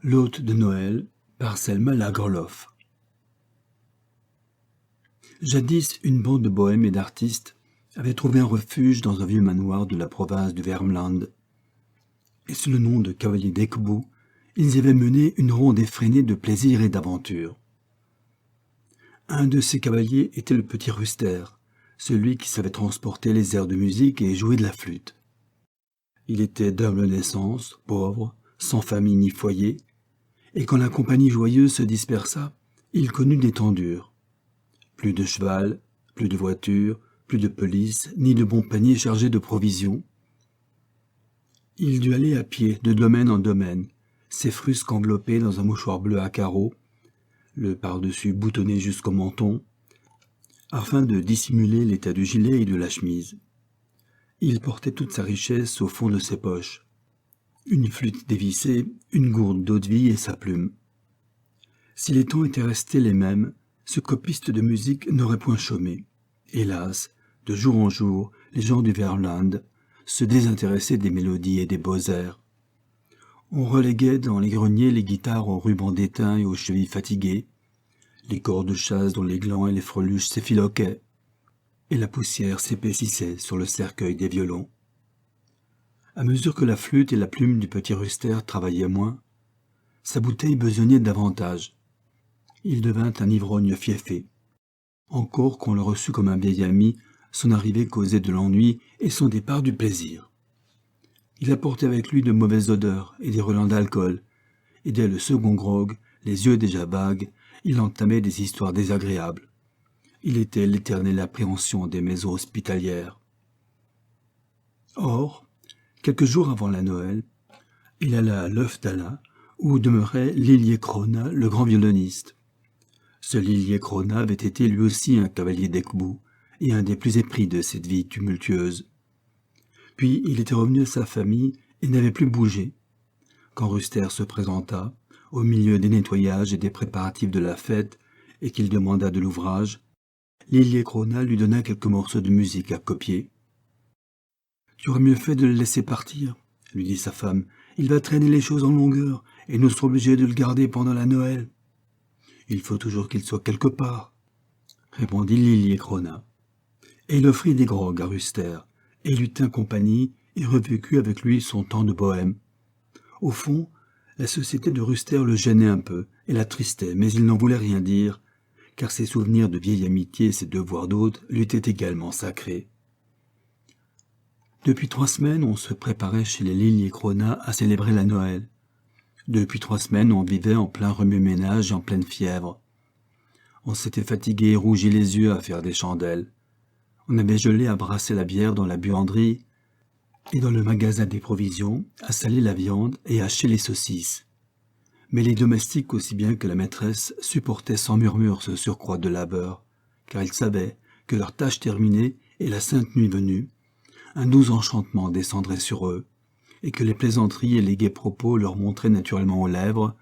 L'hôte de Noël par Selma Lagerlöf. Jadis, une bande de bohèmes et d'artistes avait trouvé un refuge dans un vieux manoir de la province du Värmland. Et sous le nom de cavaliers d'Ekbo, ils y avaient mené une ronde effrénée de plaisir et d'aventure. Un de ces cavaliers était le petit Ruster, celui qui savait transporter les airs de musique et jouer de la flûte. Il était d'humble naissance, pauvre, sans famille ni foyer, et quand la compagnie joyeuse se dispersa, il connut des temps durs. Plus de cheval, plus de voiture, plus de police, ni de bons paniers chargés de provisions. Il dut aller à pied de domaine en domaine, ses frusques enveloppés dans un mouchoir bleu à carreaux, le par-dessus boutonné jusqu'au menton, afin de dissimuler l'état du gilet et de la chemise. Il portait toute sa richesse au fond de ses poches. Une flûte dévissée, une gourde d'eau-de-vie et sa plume. Si les temps étaient restés les mêmes, ce copiste de musique n'aurait point chômé. Hélas, de jour en jour, les gens du Värmland se désintéressaient des mélodies et des beaux airs. On reléguait dans les greniers les guitares aux rubans d'étain et aux chevilles fatiguées, les corps de chasse dont les glands et les freluches s'effiloquaient, et la poussière s'épaississait sur le cercueil des violons. À mesure que la flûte et la plume du petit Ruster travaillaient moins, sa bouteille besognait davantage. Il devint un ivrogne fieffé. Encore qu'on le reçût comme un vieil ami, son arrivée causait de l'ennui et son départ du plaisir. Il apportait avec lui de mauvaises odeurs et des relents d'alcool, et dès le second grog, les yeux déjà vagues, il entamait des histoires désagréables. Il était l'éternelle appréhension des maisons hospitalières. Or, quelques jours avant la Noël, il alla à Löfdala, où demeurait Lilje Krona, le grand violoniste. Ce Lilje Krona avait été lui aussi un cavalier d'Ekbo, et un des plus épris de cette vie tumultueuse. Puis il était revenu à sa famille et n'avait plus bougé. Quand Ruster se présenta, au milieu des nettoyages et des préparatifs de la fête, et qu'il demanda de l'ouvrage, Lilje Krona lui donna quelques morceaux de musique à copier. « Tu aurais mieux fait de le laisser partir, » lui dit sa femme. « Il va traîner les choses en longueur, et nous serons obligés de le garder pendant la Noël. »« Il faut toujours qu'il soit quelque part, » répondit Lilje Krona. Et il offrit des grogs à Ruster, et lui tint compagnie, et revécut avec lui son temps de bohème. Au fond, la société de Ruster le gênait un peu, et l'attristait, mais il n'en voulait rien dire, car ses souvenirs de vieille amitié et ses devoirs d'hôte lui étaient également sacrés. Depuis 3 semaines, on se préparait chez les Lilje Krona à célébrer la Noël. Depuis 3 semaines, on vivait en plein remue-ménage et en pleine fièvre. On s'était fatigué et rougi les yeux à faire des chandelles. On avait gelé à brasser la bière dans la buanderie et dans le magasin des provisions, à saler la viande et à hacher les saucisses. Mais les domestiques, aussi bien que la maîtresse, supportaient sans murmure ce surcroît de labeur, car ils savaient que leur tâche terminée et la sainte nuit venue, un doux enchantement descendrait sur eux, et que les plaisanteries et les gais propos leur monteraient naturellement aux lèvres,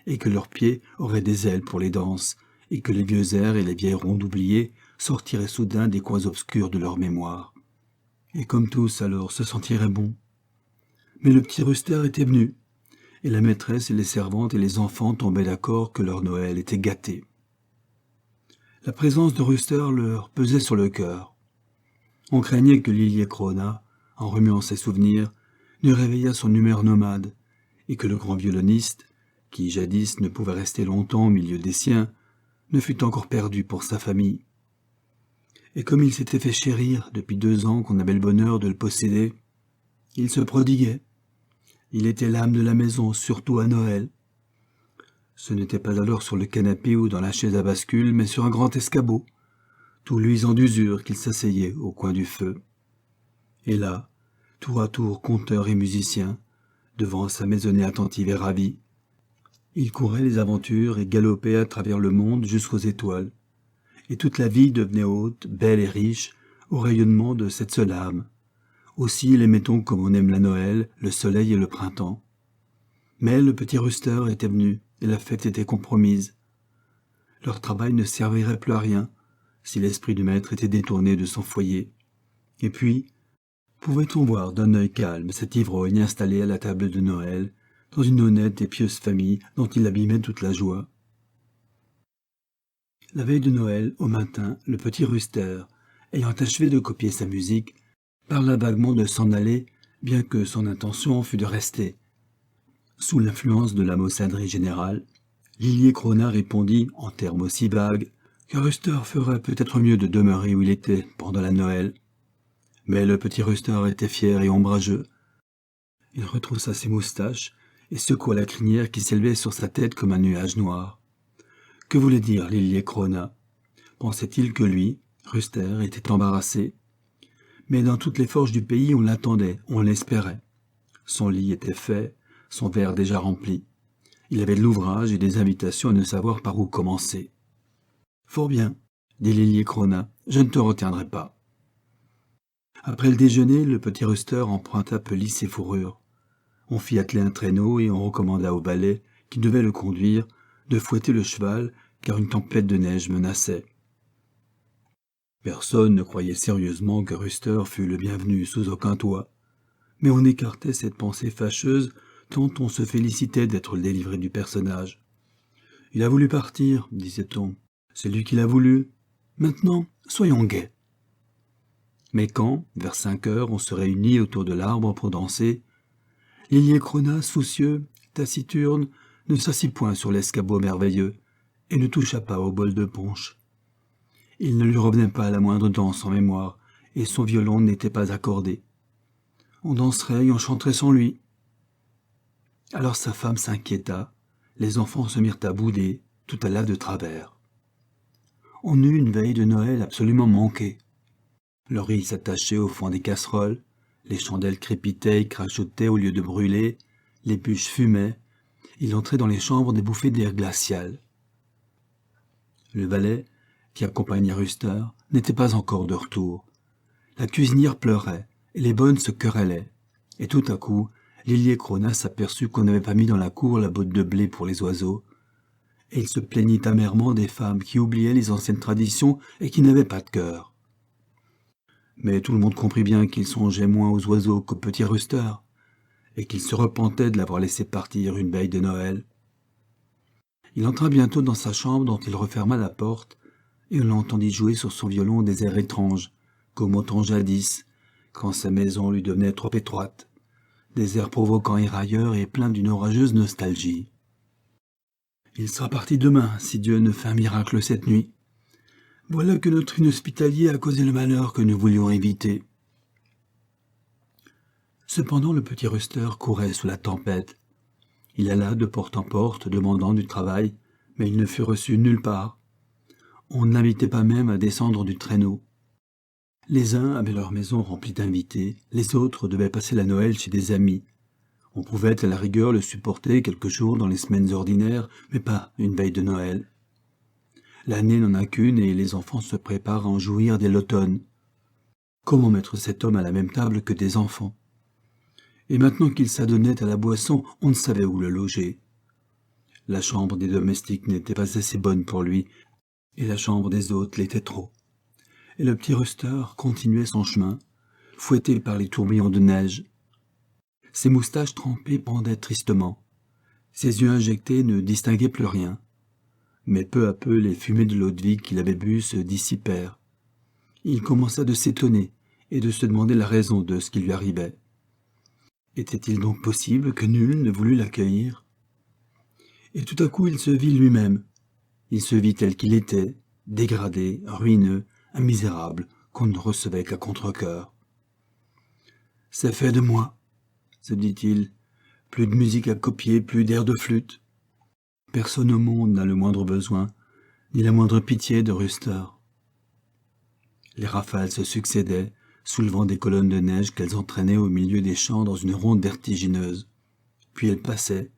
et que leurs pieds auraient des ailes pour les danses, et que les vieux airs et les vieilles rondes oubliées sortiraient soudain des coins obscurs de leur mémoire. Et comme tous, alors, se sentiraient bons. Mais le petit Ruster était venu, et la maîtresse et les servantes et les enfants tombaient d'accord que leur Noël était gâté. La présence de Ruster leur pesait sur le cœur. On craignait que Lilje Krona, en remuant ses souvenirs, ne réveillât son humeur nomade, et que le grand violoniste, qui jadis ne pouvait rester longtemps au milieu des siens, ne fût encore perdu pour sa famille. Et comme il s'était fait chérir depuis 2 ans qu'on avait le bonheur de le posséder, il se prodiguait. Il était l'âme de la maison, surtout à Noël. Ce n'était pas alors sur le canapé ou dans la chaise à bascule, mais sur un grand escabeau, tout luisant d'usure, qu'il s'asseyait au coin du feu. Et là, tour à tour conteur et musicien, devant sa maisonnée attentive et ravie, il courait les aventures et galopait à travers le monde jusqu'aux étoiles. Et toute la vie devenait haute, belle et riche, au rayonnement de cette seule âme. Aussi l'aimait-on comme on aime la Noël, le soleil et le printemps. Mais le petit Ruster était venu, et la fête était compromise. Leur travail ne servirait plus à rien, si l'esprit du maître était détourné de son foyer. Et puis, pouvait-on voir d'un œil calme cet ivrogne installé à la table de Noël, dans une honnête et pieuse famille dont il abîmait toute la joie. La veille de Noël, au matin, le petit Ruster, ayant achevé de copier sa musique, parla vaguement de s'en aller, bien que son intention fût de rester. Sous l'influence de la maussaderie générale, Liliecrona répondit, en termes aussi vagues, que Ruster ferait peut-être mieux de demeurer où il était pendant la Noël. Mais le petit Ruster était fier et ombrageux. Il retroussa ses moustaches et secoua la crinière qui s'élevait sur sa tête comme un nuage noir. Que voulait dire Liliecrona? Pensait-il que lui, Ruster, était embarrassé? Mais dans toutes les forges du pays, on l'attendait, on l'espérait. Son lit était fait, son verre déjà rempli. Il avait de l'ouvrage et des invitations à ne savoir par où commencer. « Fort bien, dit Liliecrona, je ne te retiendrai pas. » Après le déjeuner, le petit Ruster emprunta pelisse et fourrure. On fit atteler un traîneau et on recommanda au valet, qui devait le conduire, de fouetter le cheval, car une tempête de neige menaçait. Personne ne croyait sérieusement que Ruster fût le bienvenu sous aucun toit, mais on écartait cette pensée fâcheuse tant on se félicitait d'être le délivré du personnage. « Il a voulu partir, disait-on. C'est lui qui l'a voulu. Maintenant, soyons gais. » Mais quand, vers 5 heures, on se réunit autour de l'arbre pour danser, Liliecrona, soucieux, taciturne, ne s'assit point sur l'escabeau merveilleux et ne toucha pas au bol de punch. Il ne lui revenait pas la moindre danse en mémoire, et son violon n'était pas accordé. On danserait et on chanterait sans lui. Alors sa femme s'inquiéta, les enfants se mirent à bouder, tout alla de travers. On eut une veille de Noël absolument manquée. Le riz s'attachait au fond des casseroles, les chandelles crépitaient et crachotaient au lieu de brûler, les bûches fumaient, il entrait dans les chambres des bouffées d'air glacial. Le valet, qui accompagnait Ruster, n'était pas encore de retour. La cuisinière pleurait, et les bonnes se querellaient. Et tout à coup, Liliecrona s'aperçut qu'on n'avait pas mis dans la cour la botte de blé pour les oiseaux, et il se plaignit amèrement des femmes qui oubliaient les anciennes traditions et qui n'avaient pas de cœur. Mais tout le monde comprit bien qu'il songeait moins aux oiseaux qu'au petit Ruster, et qu'il se repentait de l'avoir laissé partir une veille de Noël. Il entra bientôt dans sa chambre dont il referma la porte, et on l'entendit jouer sur son violon des airs étranges, comme au temps jadis, quand sa maison lui devenait trop étroite, des airs provoquants et railleurs et pleins d'une orageuse nostalgie. « Il sera parti demain, si Dieu ne fait un miracle cette nuit. Voilà que notre inhospitalier a causé le malheur que nous voulions éviter. » Cependant le petit Ruster courait sous la tempête. Il alla de porte en porte, demandant du travail, mais il ne fut reçu nulle part. On ne l'invitait pas même à descendre du traîneau. Les uns avaient leur maison remplie d'invités, les autres devaient passer la Noël chez des amis. On pouvait à la rigueur le supporter quelques jours dans les semaines ordinaires, mais pas une veille de Noël. L'année n'en a qu'une et les enfants se préparent à en jouir dès l'automne. Comment mettre cet homme à la même table que des enfants? Et maintenant qu'il s'adonnait à la boisson, on ne savait où le loger. La chambre des domestiques n'était pas assez bonne pour lui, et la chambre des autres l'était trop. Et le petit Ruster continuait son chemin, fouetté par les tourbillons de neige. Ses moustaches trempées pendaient tristement. Ses yeux injectés ne distinguaient plus rien. Mais peu à peu, les fumées de l'eau-de-vie qu'il avait bue se dissipèrent. Il commença de s'étonner et de se demander la raison de ce qui lui arrivait. Était-il donc possible que nul ne voulût l'accueillir? Et tout à coup il se vit lui-même. Il se vit tel qu'il était, dégradé, ruineux, un misérable qu'on ne recevait qu'à contre-cœur. « C'est fait de moi, » se dit-il. « Plus de musique à copier, plus d'air de flûte. Personne au monde n'a le moindre besoin, ni la moindre pitié de Ruster. » Les rafales se succédaient, soulevant des colonnes de neige qu'elles entraînaient au milieu des champs dans une ronde vertigineuse. Puis elles passaient,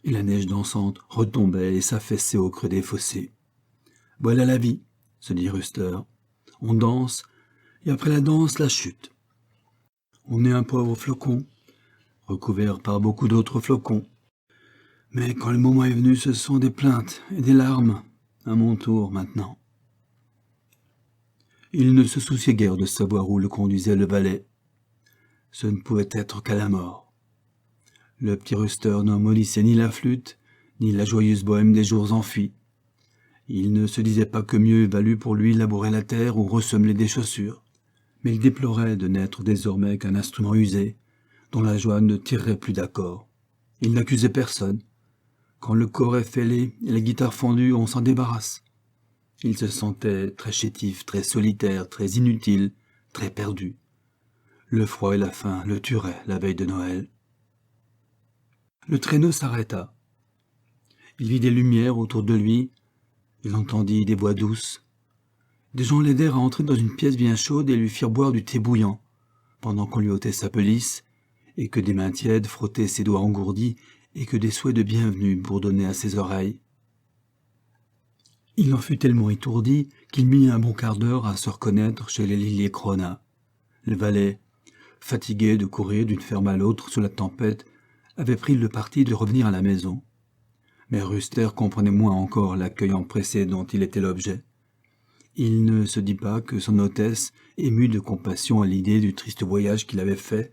et la neige dansante retombait et s'affaissait au creux des fossés. « Voilà la vie, » se dit Ruster. « On danse, et après la danse, la chute. On est un pauvre flocon, recouvert par beaucoup d'autres flocons. Mais quand le moment est venu, ce sont des plaintes et des larmes, à mon tour maintenant. » Il ne se souciait guère de savoir où le conduisait le valet. Ce ne pouvait être qu'à la mort. Le petit Ruster n'en maudissait ni la flûte, ni la joyeuse bohème des jours enfuis. Il ne se disait pas que mieux valut pour lui labourer la terre ou ressemeler des chaussures, mais il déplorait de n'être désormais qu'un instrument usé, dont la joie ne tirerait plus d'accord. Il n'accusait personne. Quand le corps est fêlé et la guitare fendue, on s'en débarrasse. Il se sentait très chétif, très solitaire, très inutile, très perdu. Le froid et la faim le tueraient la veille de Noël. Le traîneau s'arrêta. Il vit des lumières autour de lui. Il entendit des voix douces. Des gens l'aidèrent à entrer dans une pièce bien chaude et lui firent boire du thé bouillant, pendant qu'on lui ôtait sa pelisse, et que des mains tièdes frottaient ses doigts engourdis et que des souhaits de bienvenue bourdonnaient à ses oreilles. Il en fut tellement étourdi qu'il mit un bon quart d'heure à se reconnaître chez les Lilie-Cronach. Le valet, fatigué de courir d'une ferme à l'autre sous la tempête, avait pris le parti de revenir à la maison. Mais Ruster comprenait moins encore l'accueil empressé dont il était l'objet. Il ne se dit pas que son hôtesse, émue de compassion à l'idée du triste voyage qu'il avait fait,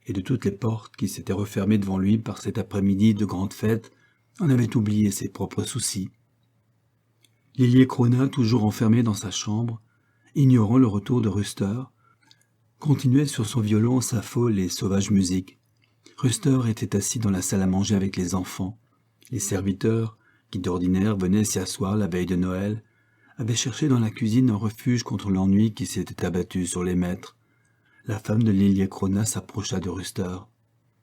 et de toutes les portes qui s'étaient refermées devant lui par cet après-midi de grande fête, en avait oublié ses propres soucis. Lilie-Cronach, toujours enfermé dans sa chambre, ignorant le retour de Ruster, continuait sur son violon sa folle et sauvage musique. Ruster était assis dans la salle à manger avec les enfants. Les serviteurs, qui d'ordinaire venaient s'y asseoir la veille de Noël, avaient cherché dans la cuisine un refuge contre l'ennui qui s'était abattu sur les maîtres. La femme de Lilie-Cronach s'approcha de Ruster.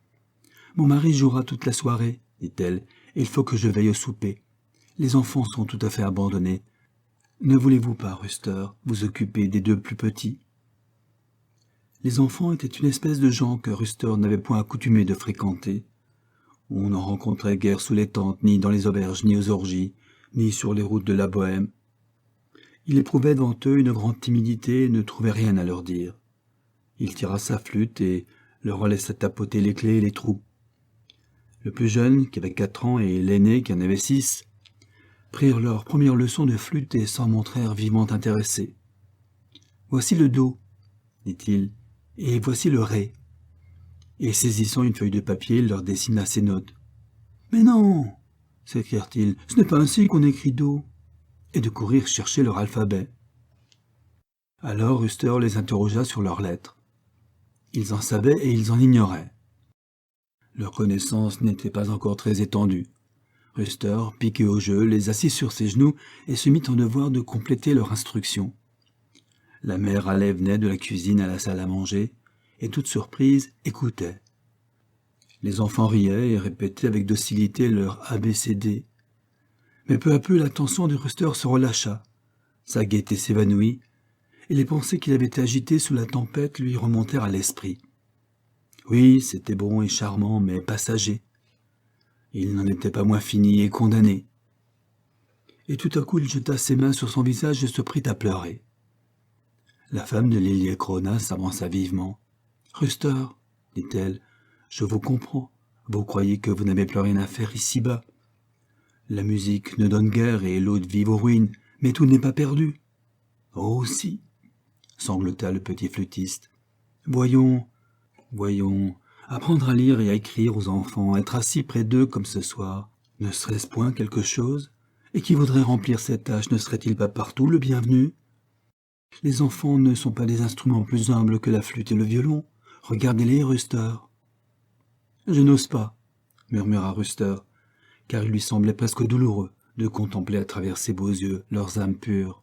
« Mon mari jouera toute la soirée, dit-elle, et il faut que je veille au souper. Les enfants sont tout à fait abandonnés. Ne voulez-vous pas, Ruster, vous occuper des deux plus petits ?» Les enfants étaient une espèce de gens que Ruster n'avait point accoutumé de fréquenter. On n'en rencontrait guère sous les tentes, ni dans les auberges, ni aux orgies, ni sur les routes de la Bohême. Il éprouvait devant eux une grande timidité et ne trouvait rien à leur dire. Il tira sa flûte et leur laissa tapoter les clés et les trous. Le plus jeune, qui avait 4 ans, et l'aîné, qui en avait 6, prirent leur première leçon de flûte et s'en montrèrent vivement intéressés. « Voici le do, dit-il, et voici le ré. » Et saisissant une feuille de papier, il leur dessina ses notes. « Mais non !» s'écrièrent-ils, « ce n'est pas ainsi qu'on écrit do. » Et de courir chercher leur alphabet. Alors Ruster les interrogea sur leurs lettres. Ils en savaient et ils en ignoraient. Leur connaissance n'était pas encore très étendue. Ruster, piqué au jeu, les assit sur ses genoux et se mit en devoir de compléter leur instruction. La mère allait venait de la cuisine à la salle à manger, et toute surprise écoutait. Les enfants riaient et répétaient avec docilité leur ABCD. Mais peu à peu l'attention de Ruster se relâcha, sa gaieté s'évanouit, et les pensées qu'il avait agitées sous la tempête lui remontèrent à l'esprit. Oui, c'était bon et charmant, mais passager. Il n'en était pas moins fini et condamné. Et tout à coup il jeta ses mains sur son visage et se prit à pleurer. La femme de Lilie-Cronach s'avança vivement. « Ruster, dit-elle, je vous comprends. Vous croyez que vous n'avez plus rien à faire ici-bas. La musique ne donne guère et l'eau de vie vos ruines, mais tout n'est pas perdu. »« Oh, si !» sanglota le petit flûtiste. « Voyons, apprendre à lire et à écrire aux enfants, être assis près d'eux comme ce soir, ne serait-ce point quelque chose? Et qui voudrait remplir cette tâche ne serait-il pas partout le bienvenu? Les enfants ne sont pas des instruments plus humbles que la flûte et le violon. Regardez-les, Ruster. »« Je n'ose pas, » murmura Ruster, car il lui semblait presque douloureux de contempler à travers ses beaux yeux leurs âmes pures.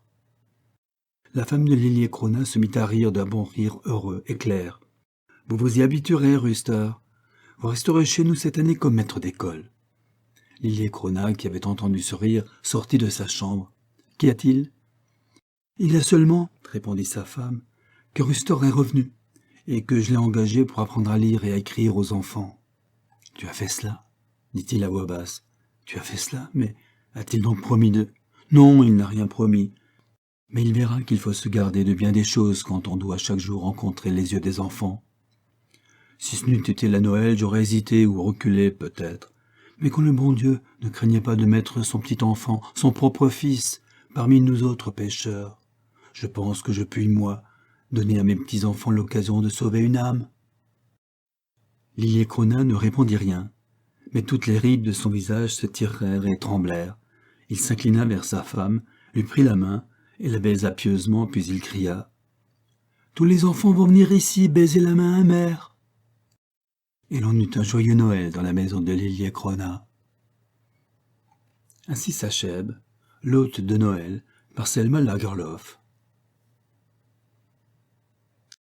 La femme de Lilie-Cronach se mit à rire d'un bon rire heureux et clair. « Vous vous y habituerez, Ruster. Vous resterez chez nous cette année comme maître d'école. » Lilie-Cronach, qui avait entendu ce rire, sortit de sa chambre. « Qu'y a-t-il » ? « Il y a seulement, répondit sa femme, que Ruster est revenu, et que je l'ai engagé pour apprendre à lire et à écrire aux enfants. »« Tu as fait cela ?» dit-il à voix basse. « Tu as fait cela, mais a-t-il donc promis de... » ?»« Non, il n'a rien promis. Mais il verra qu'il faut se garder de bien des choses quand on doit chaque jour rencontrer les yeux des enfants. Si ce n'eût été la Noël, j'aurais hésité ou reculé peut-être. Mais quand le bon Dieu ne craignait pas de mettre son petit enfant, son propre fils, parmi nous autres pécheurs, je pense que je puis, moi, donner à mes petits-enfants l'occasion de sauver une âme. » Lilie-Cronach ne répondit rien. Mais toutes les rides de son visage se tirèrent et tremblèrent. Il s'inclina vers sa femme, lui prit la main et la baisa pieusement, puis il cria « Tous les enfants vont venir ici baiser la main à mère !» Et l'on eut un joyeux Noël dans la maison de Lily et Crona. Ainsi s'achève L'Hôte de Noël par Selma Lagerlöf.